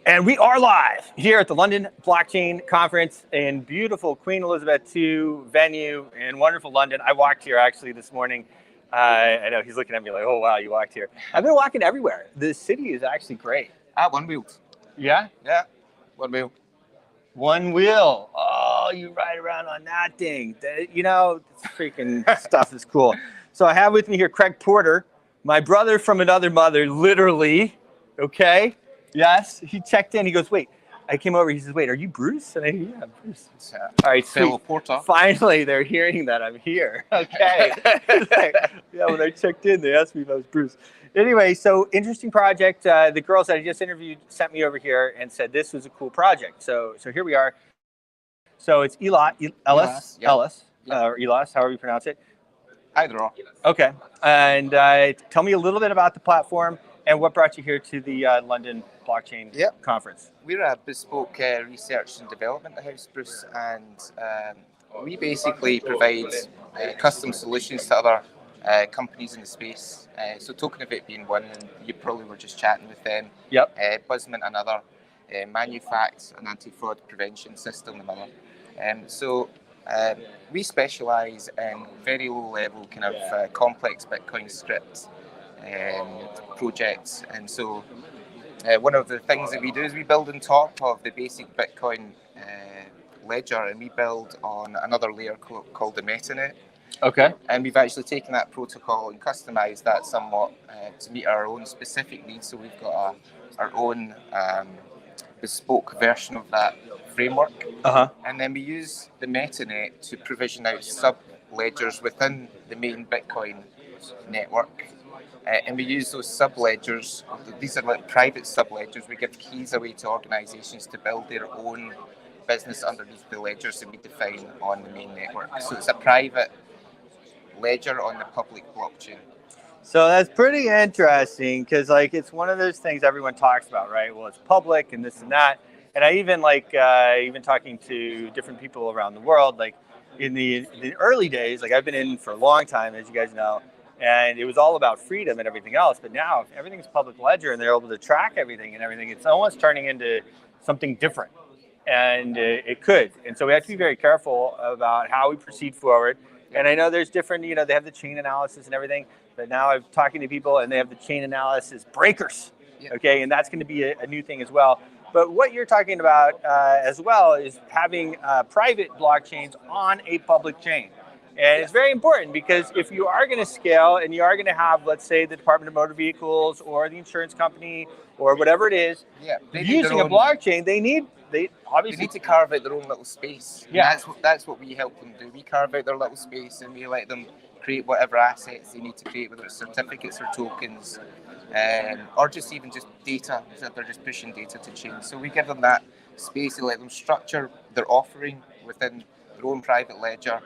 And we are live here at the London Blockchain Conference in beautiful Queen Elizabeth II venue in wonderful London. I walked here actually this morning. I know he's looking at me like, oh, wow, you walked here. I've been walking everywhere. The city is actually great. One wheel. Yeah? Yeah, one wheel. One wheel. Oh, you ride around on that thing. You know, this freaking stuff is cool. So I have with me here Craig Porter, my brother from another mother, literally. Okay? Yes, he checked in. He goes, wait, I came over. He says, wait, are you Bruce? And I go, yeah, Bruce. All right, fellow sweet. Porter. Finally, they're hearing that I'm here. Okay. Yeah, when I checked in, they asked me if I was Bruce. Anyway, so interesting project. The girls that I just interviewed sent me over here and said this was a cool project. So here we are. So it's Ellis, or Elas, however you pronounce it. Either or. Okay. And tell me a little bit about the platform and what brought you here to the London Blockchain Conference. We're a bespoke research and development house, Bruce, and we basically provide custom solutions to other companies in the space. So Token of It being one, and you probably were just chatting with them. Yep. Buzzmint another, Manufact, an anti-fraud prevention system another. So we specialise in very low-level kind of complex Bitcoin scripts projects, and so one of the things that we do is we build on top of the basic Bitcoin ledger, and we build on another layer called the MetaNet. Okay. And we've actually taken that protocol and customized that somewhat to meet our own specific needs. So we've got our own bespoke version of that framework. And then we use the MetaNet to provision out sub-ledgers within the main Bitcoin network. And we use those sub-ledgers. These are like private sub-ledgers. We give keys away to organizations to build their own business underneath the ledgers that we define on the main network. So it's a private ledger on the public blockchain. So that's pretty interesting because like it's one of those things everyone talks about, right? Well, it's public and this and that. And I even even talking to different people around the world, like in the early days, like I've been in for a long time, as you guys know, and it was all about freedom and everything else. But now everything's public ledger and they're able to track everything and everything. It's almost turning into something different. And it could. And so we have to be very careful about how we proceed forward. And I know there's different, they have the chain analysis and everything. But now I'm talking to people and they have the chain analysis breakers. Okay, and that's going to be a new thing as well. But what you're talking about as well is having private blockchains on a public chain. And it's very important because if you are going to scale and you are going to have, let's say, the Department of Motor Vehicles or the insurance company or whatever it is, using a blockchain, they obviously need to carve out their own little space. Yeah, that's what we help them do. We carve out their little space and we let them create whatever assets they need to create, whether it's certificates or tokens, or just data. So they're just pushing data to chain. So we give them that space and let them structure their offering within their own private ledger.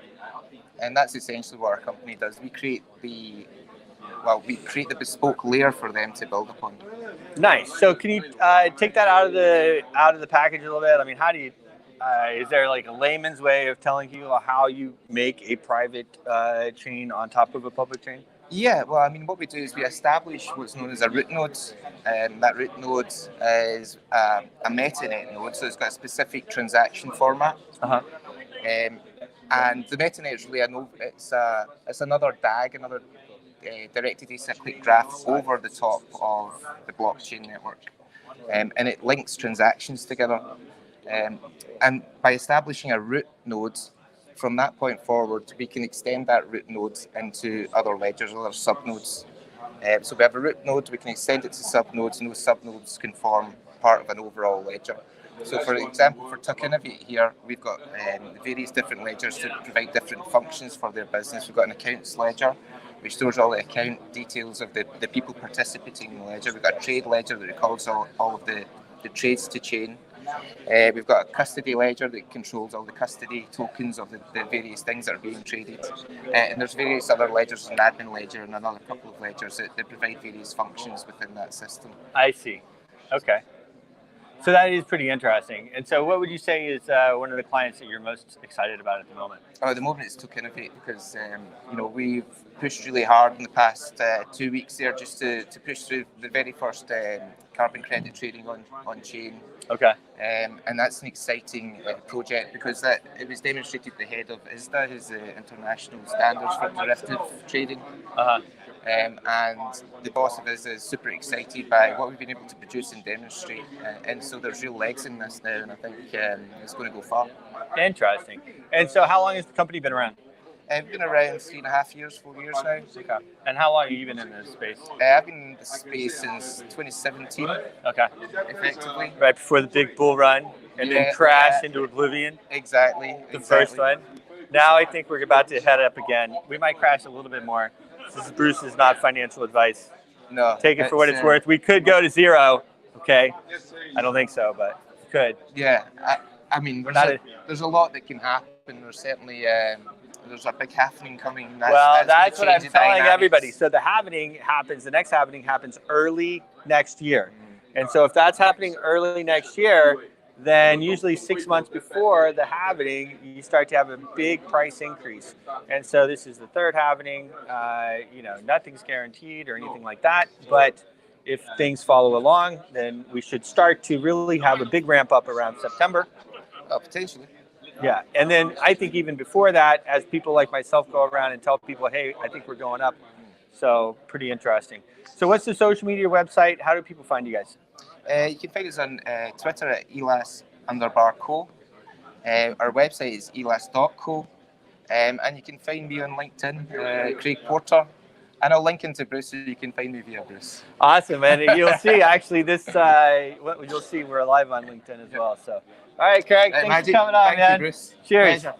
And that's essentially what our company does. We create the bespoke layer for them to build upon. Nice. So can you take that out of the package a little bit? I mean, how do you? Is there like a layman's way of telling people how you make a private chain on top of a public chain? Yeah. Well, I mean, what we do is we establish what's known as a root node, and that root node is a MetaNet node, so it's got a specific transaction format. And the MetaNet is really it's another DAG, another directed acyclic graph over the top of the blockchain network, and it links transactions together. And by establishing a root node, from that point forward, we can extend that root node into other ledgers, other subnodes. So we have a root node, we can extend it to subnodes, and those subnodes can form part of an overall ledger. So, for example, for Token of It here, we've got various different ledgers to provide different functions for their business. We've got an accounts ledger, which stores all the account details of the people participating in the ledger. We've got a trade ledger that records all of the trades to chain. We've got a custody ledger that controls all the custody tokens of the various things that are being traded. And there's various other ledgers, an admin ledger and another couple of ledgers that provide various functions within that system. I see. Okay. So that is pretty interesting. And so, what would you say is one of the clients that you're most excited about at the moment? Oh, at the moment it's Took Innovate because we've pushed really hard in the past 2 weeks there just to push through the very first carbon credit trading on chain. Okay. And that's an exciting project because it was demonstrated the head of ISDA, who's the International Standards for Derivative Trading. Uh-huh. And the boss of ISDA is super excited by what we've been able to produce and demonstrate. And so there's real legs in this now, and I think it's going to go far. Interesting. And so, how long has the company been around? I've been around 3.5 years, 4 years now. Okay. And how long have you been in this space? I've been in the space since 2017, Okay. effectively. Right before the big bull run, and then crash into oblivion. Exactly. The first one. Now I think we're about to head up again. We might crash a little bit more. This is Bruce's not financial advice. No. Take it for what it's worth. We could go to zero. Okay. I don't think so, but we could. Yeah. I mean, there's a lot that can happen. There's certainly there's a big happening coming. That's what I'm telling everybody. So the next happening happens early next year. And so if that's happening early next year, then usually 6 months before the halvening, you start to have a big price increase. And so this is the third halvening. Nothing's guaranteed or anything like that. But if things follow along, then we should start to really have a big ramp up around September. Oh, potentially. Yeah, and then I think even before that, as people like myself go around and tell people, hey, I think we're going up. So pretty interesting. So what's the social media website? How do people find you guys? You can find us on Twitter at elas_co. Our website is elas.co. And you can find me on LinkedIn, Craig Porter. And I'll link into Bruce so you can find me via Bruce. Awesome, and you'll see actually you'll see we're live on LinkedIn as well. So, all right, Craig, thanks for coming on, man. Thank you, Bruce. Cheers. Pleasure.